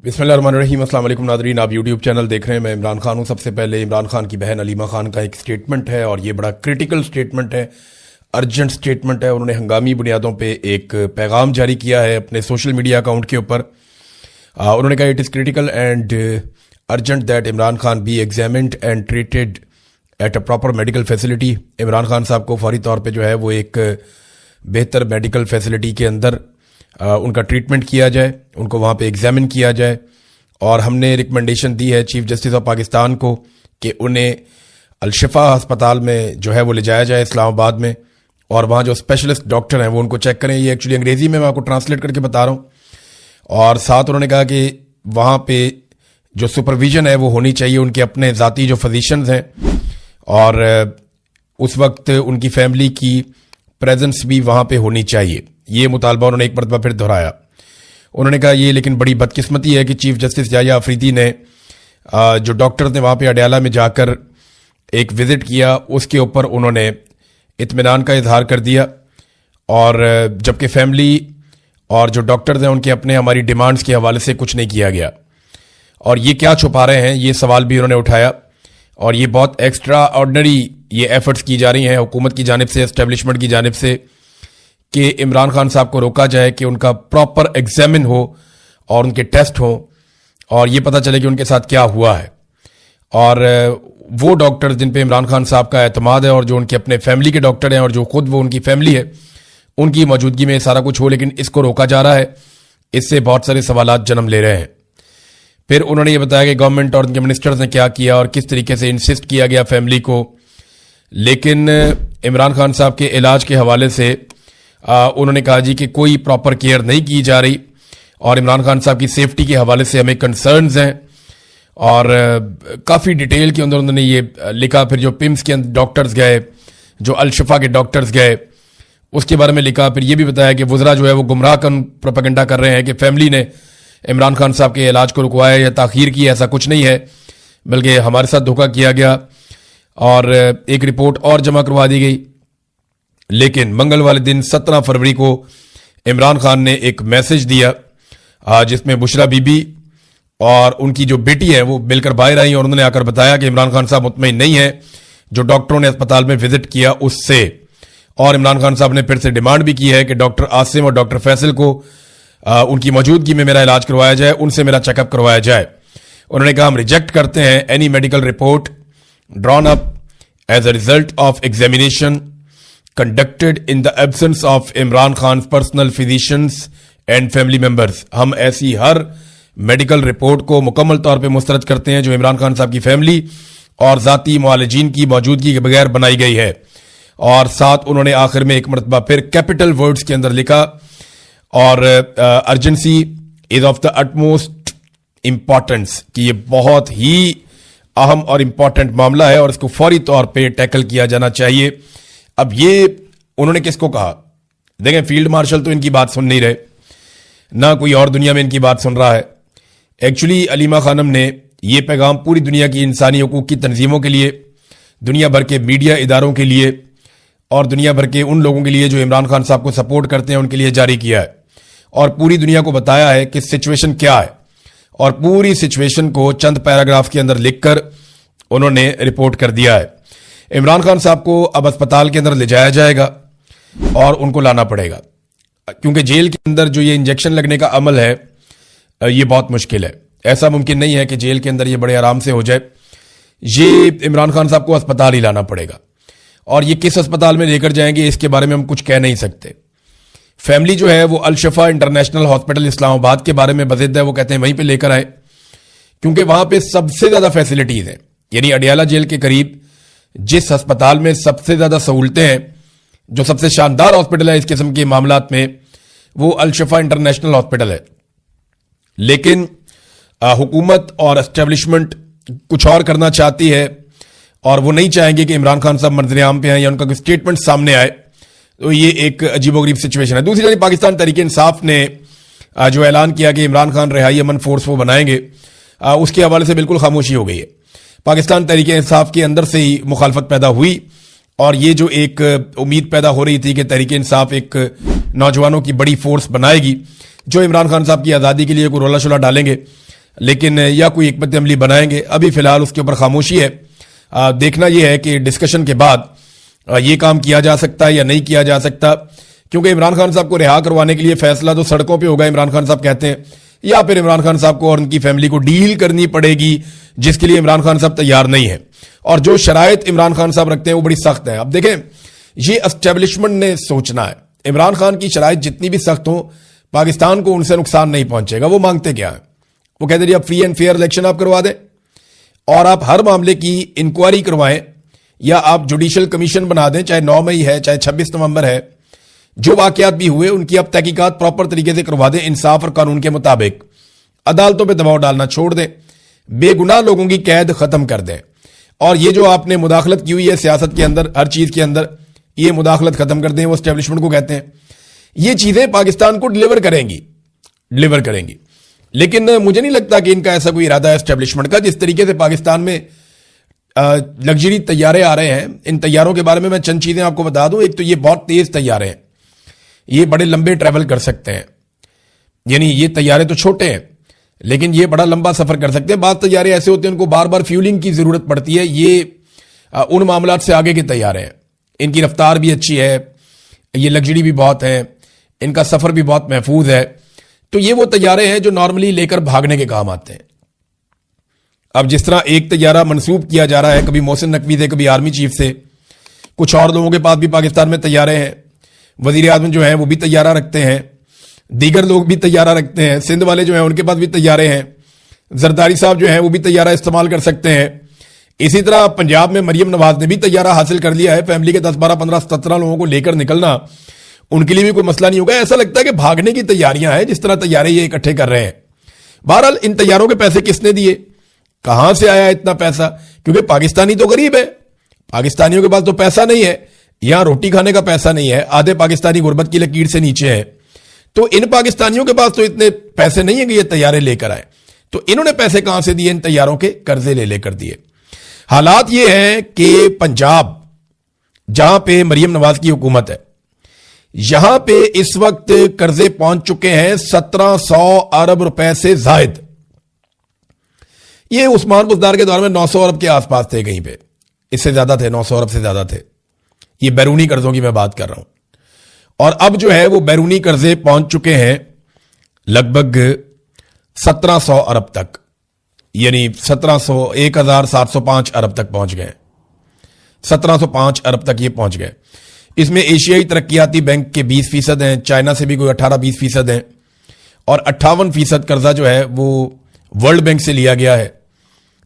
बिस्मिल्लाहिर्रहमानिर्रहीम। अस्सलाम वालेकुम नाज़रीन, आप यूट्यूब चैनल देख रहे हैं। मैं इमरान खान हूँ। सबसे पहले इमरान खान की बहन अलीमा खान का एक स्टेटमेंट है और ये बड़ा क्रिटिकल स्टेटमेंट है, अर्जेंट स्टेटमेंट है। उन्होंने हंगामी बुनियादों पे एक पैगाम जारी किया है अपने सोशल मीडिया अकाउंट के ऊपर। उन्होंने कहा it is critical and urgent that Imran Khan B examined and treated at a proper medical facility. Imran Khan साहब को फौरी तौर पर जो है वो एक बेहतर मेडिकल फैसिलिटी के अंदर उनका ट्रीटमेंट किया जाए, उनको वहाँ पे एग्जामिन किया जाए। और हमने रिकमेंडेशन दी है चीफ जस्टिस ऑफ पाकिस्तान को कि उन्हें अलशिफा अस्पताल में जो है वो ले जाया जाए इस्लामाबाद में, और वहाँ जो स्पेशलिस्ट डॉक्टर हैं वो उनको चेक करें। ये एक्चुअली अंग्रेज़ी में मैं आपको ट्रांसलेट करके बता रहा हूँ। और साथ उन्होंने कहा कि वहाँ पे जो सुपरविजन है वो होनी चाहिए उनके अपने ज़ाती जो फिजिशंस हैं, और उस वक्त उनकी फैमिली की प्रेजेंस भी वहाँ पे होनी चाहिए। ये मुतालबा उन्होंने एक मरतबा फिर दोहराया। उन्होंने कहा ये लेकिन बड़ी बदकिस्मती है कि चीफ जस्टिस याह्या अफरीदी ने जो डॉक्टर ने वहाँ पे अडयाला में जाकर एक विज़िट किया उसके ऊपर उन्होंने इत्मीनान का इजहार कर दिया, और जबकि फैमिली और जो डॉक्टर्स हैं उनके अपने हमारी डिमांड्स के हवाले से कुछ नहीं किया गया। और ये क्या छुपा रहे हैं, ये सवाल भी उन्होंने उठाया। और ये बहुत एक्स्ट्रा ऑर्डनरी ये एफर्ट्स की जा रही हैं हुकूमत की जानिब से, एस्टेब्लिशमेंट की जानिब से, कि इमरान खान साहब को रोका जाए कि उनका प्रॉपर एग्जामिन हो और उनके टेस्ट हो और ये पता चले कि उनके साथ क्या हुआ है। और वो डॉक्टर्स जिन पे इमरान खान साहब का एतमाद है और जो उनके अपने फैमिली के डॉक्टर हैं और जो खुद वो उनकी फैमिली है, उनकी मौजूदगी में सारा कुछ हो, लेकिन इसको रोका जा रहा है। इससे बहुत सारे सवालात जन्म ले रहे हैं। फिर उन्होंने ये बताया कि गवर्नमेंट और उनके मिनिस्टर्स ने क्या किया और किस तरीके से इंसिस्ट किया गया फैमिली को। लेकिन इमरान खान साहब के इलाज के हवाले से उन्होंने कहा जी कि कोई प्रॉपर केयर नहीं की जा रही, और इमरान खान साहब की सेफ्टी के हवाले से हमें कंसर्न्स हैं। और काफ़ी डिटेल के अंदर उन्होंने ये लिखा। फिर जो पिम्स के डॉक्टर्स गए, जो अलशिफा के डॉक्टर्स गए, उसके बारे में लिखा। फिर ये भी बताया कि वज़रा जो है वो गुमराह प्रोपेगेंडा कर रहे हैं कि फैमिली ने इमरान खान साहब के इलाज को रुकवाया या ताख़ीर की। ऐसा कुछ नहीं है, बल्कि हमारे साथ धोखा किया गया और एक रिपोर्ट और जमा करवा दी गई। लेकिन मंगल वाले दिन 17 फरवरी को इमरान खान ने एक मैसेज दिया जिसमें बुशरा बीबी और उनकी जो बेटी है वो मिलकर बाहर आई और उन्होंने आकर बताया कि इमरान खान साहब मुतमईन नहीं है जो डॉक्टरों ने अस्पताल में विजिट किया उससे। और इमरान खान साहब ने फिर से डिमांड भी की है कि डॉक्टर आसिम और डॉक्टर फैसल को उनकी मौजूदगी में मेरा इलाज करवाया जाए, उनसे मेरा चेकअप करवाया जाए। उन्होंने कहा हम रिजेक्ट करते हैं any medical report drawn up as a result of examination conducted in the absence of Imran Khan personal physicians and family members. हम ऐसी हर मेडिकल रिपोर्ट को मुकम्मल तौर पे मुस्तरद करते हैं जो इमरान खान साहब की फैमिली और ज़ाती मुआलिजीन की मौजूदगी के बगैर बनाई गई है। और साथ उन्होंने आखिर में एक मरतबा फिर कैपिटल वर्ड्स के अंदर लिखा, और urgency is of the utmost importance, कि ये बहुत ही अहम और इम्पॉर्टेंट मामला है और इसको फौरी तौर पर टैकल किया जाना चाहिए। अब ये उन्होंने किसको कहा? देखें, फील्ड मार्शल तो इनकी बात सुन नहीं रहे, ना कोई और दुनिया में इनकी बात सुन रहा है। एक्चुअली अलीमा खानम ने ये पैगाम पूरी दुनिया की इंसानी हकूक़ की तंजीमों के लिए, दुनिया भर के मीडिया इदारों के लिए और दुनिया भर के उन लोगों के लिए जो इमरान खान साहब को सपोर्ट करते हैं उनके लिए जारी किया है, और पूरी दुनिया को बताया है कि सिचुएशन क्या है। और पूरी सिचुएशन को चंद पैराग्राफ के अंदर लिखकर उन्होंने रिपोर्ट कर दिया है। इमरान खान साहब को अब अस्पताल के अंदर ले जाया जाएगा और उनको लाना पड़ेगा, क्योंकि जेल के अंदर जो ये इंजेक्शन लगने का अमल है ये बहुत मुश्किल है। ऐसा मुमकिन नहीं है कि जेल के अंदर ये बड़े आराम से हो जाए। ये इमरान खान साहब को अस्पताल ही लाना पड़ेगा, और ये किस अस्पताल में लेकर जाएंगे इसके बारे में हम कुछ कह नहीं सकते। फैमिली जो है वो अलशिफा इंटरनेशनल हॉस्पिटल इस्लामाबाद के बारे में बज़िद है, वो कहते हैं वहीं पर लेकर आए, क्योंकि वहां पर सबसे ज़्यादा फैसिलिटीज़ हैं। यानी अडयाला जेल के करीब जिस अस्पताल में सबसे ज्यादा सहूलतें हैं, जो सबसे शानदार हॉस्पिटल है इस किस्म के मामलात में, वो अलशिफा इंटरनेशनल हॉस्पिटल है। लेकिन हुकूमत और एस्टेब्लिशमेंट कुछ और करना चाहती है, और वो नहीं चाहेंगे कि इमरान खान साहब मंजर आम पे आए या उनका कोई स्टेटमेंट सामने आए। तो ये एक अजीबोगरीब सिचुएशन है। दूसरी तरफ पाकिस्तान तहरीक इंसाफ ने जो ऐलान किया कि इमरान खान रिहाई अमन फोर्स वो बनाएंगे, उसके हवाले से बिल्कुल खामोशी हो गई है। पाकिस्तान तहरीक इंसाफ के अंदर से ही मुखालफत पैदा हुई, और ये जो एक उम्मीद पैदा हो रही थी कि तहरीक इंसाफ एक नौजवानों की बड़ी फोर्स बनाएगी जो इमरान खान साहब की आज़ादी के लिए कोई रोला शोला डालेंगे, لیکن یا کوئی حکمت عملی بنائیں گے. ابھی فی الحال اس کے اوپر خاموشی ہے. دیکھنا یہ ہے کہ ڈسکشن کے بعد یہ کام کیا جا سکتا ہے یا نہیں کیا جا سکتا, کیونکہ عمران خان صاحب کو رہا کروانے کے لیے فیصلہ تو سڑکوں پہ ہوگا, عمران خان صاحب کہتے ہیں, یا پھر عمران خان صاحب کو اور ان کی فیملی کو ڈیل کرنی پڑے گی, جس کے لیے عمران خان صاحب تیار نہیں ہے. اور جو شرائط عمران خان صاحب رکھتے ہیں وہ بڑی سخت ہیں. اب دیکھیں, یہ اسٹیبلشمنٹ نے سوچنا ہے. عمران خان کی شرائط جتنی بھی سخت ہوں, پاکستان کو ان سے نقصان نہیں پہنچے گا. وہ مانگتے کیا ہے؟ وہ کہتے ہیں اب فری اینڈ فیئر الیکشن آپ کروا دیں, اور آپ ہر معاملے کی انکوائری کروائیں, یا آپ جوڈیشل کمیشن بنا دیں, چاہے 9 مئی ہے چاہے 26 نومبر ہے, جو واقعات بھی ہوئے ان کی آپ تحقیقات پراپر طریقے سے کروا دیں, انصاف اور قانون کے مطابق. عدالتوں پہ دباؤ ڈالنا چھوڑ دیں, بے گناہ لوگوں کی قید ختم کر دیں. اور یہ جو آپ نے مداخلت کی ہوئی ہے سیاست کے اندر, ہر چیز کے اندر, یہ مداخلت ختم کر دیں. وہ اسٹیبلشمنٹ کو کہتے ہیں یہ چیزیں پاکستان کو ڈلیور کریں گی. لیکن مجھے نہیں لگتا کہ ان کا ایسا کوئی ارادہ ہے اسٹیبلشمنٹ کا. جس طریقے سے پاکستان میں لگژری طیارے آ رہے ہیں, ان طیاروں کے بارے میں چند چیزیں آپ کو بتا دوں. ایک تو یہ بہت تیز طیارے ہیں, یہ بڑے لمبے ٹریول کر سکتے ہیں. یعنی یہ طیارے تو چھوٹے ہیں لیکن یہ بڑا لمبا سفر کر سکتے ہیں. بعض طیارے ایسے ہوتے ہیں ان کو بار بار فیولنگ کی ضرورت پڑتی ہے. یہ ان معاملات سے آگے کے طیارے ہیں. ان کی رفتار بھی اچھی ہے, یہ لگژری بھی بہت ہے, ان کا سفر بھی بہت محفوظ ہے. تو یہ وہ طیارے ہیں جو نارملی لے کر بھاگنے کے کام آتے ہیں. اب جس طرح ایک طیارہ منسوب کیا جا رہا ہے کبھی محسن نقوی سے, کبھی آرمی چیف سے, کچھ اور لوگوں کے پاس بھی پاکستان میں طیارے ہیں. وزیر اعظم جو ہیں وہ بھی طیارہ رکھتے ہیں, دیگر لوگ بھی طیارہ رکھتے ہیں, سندھ والے جو ہیں ان کے پاس بھی طیارے ہیں, زرداری صاحب جو ہیں وہ بھی طیارہ استعمال کر سکتے ہیں. اسی طرح پنجاب میں مریم نواز نے بھی طیارہ حاصل کر لیا ہے. فیملی کے 10 12 15 17 لوگوں کو لے کر نکلنا ان کے لیے بھی کوئی مسئلہ نہیں ہوگا. ایسا لگتا ہے کہ بھاگنے کی تیاریاں ہیں جس طرح طیارے یہ اکٹھے کر رہے ہیں. بہرحال ان طیاروں کے پیسے کس نے دیے, کہاں سے آیا اتنا پیسہ؟ کیونکہ پاکستانی تو غریب ہے, پاکستانیوں کے پاس تو پیسہ نہیں ہے, یہاں روٹی کھانے کا پیسہ نہیں ہے. آدھے پاکستانی غربت کی لکیر سے نیچے ہے. تو ان پاکستانیوں کے پاس تو اتنے پیسے نہیں ہیں کہ یہ طیارے لے کر آئے. تو انہوں نے پیسے کہاں سے دیے؟ ان طیاروں کے قرضے لے کر دیے. حالات یہ ہیں کہ پنجاب جہاں پہ مریم نواز کی حکومت ہے, یہاں پہ اس وقت قرضے پہنچ چکے ہیں 1700 ارب روپے سے زائد. یہ عثمان بزدار کے دور میں 900 ارب کے آس پاس تھے, کہیں پہ اس سے زیادہ تھے, 900 ارب سے زیادہ تھے. یہ بیرونی قرضوں کی میں بات کر رہا ہوں. اور اب جو ہے وہ بیرونی قرضے پہنچ چکے ہیں لگ بھگ 1700 ارب تک, یعنی 1705 ارب تک پہنچ گئے. 1705 ارب تک یہ پہنچ گئے. اس میں ایشیائی ترقیاتی بینک کے 20% ہیں, چائنا سے بھی کوئی 18-20% ہیں, اور 58% قرضہ جو ہے وہ ورلڈ بینک سے لیا گیا ہے.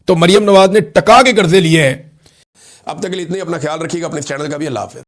تو مریم نواز نے ٹکا کے قرضے لیے ہیں. اب تک کے لیے اتنے, اپنا خیال رکھیے گا, اپنے چینل کا بھی. اللہ حافظ.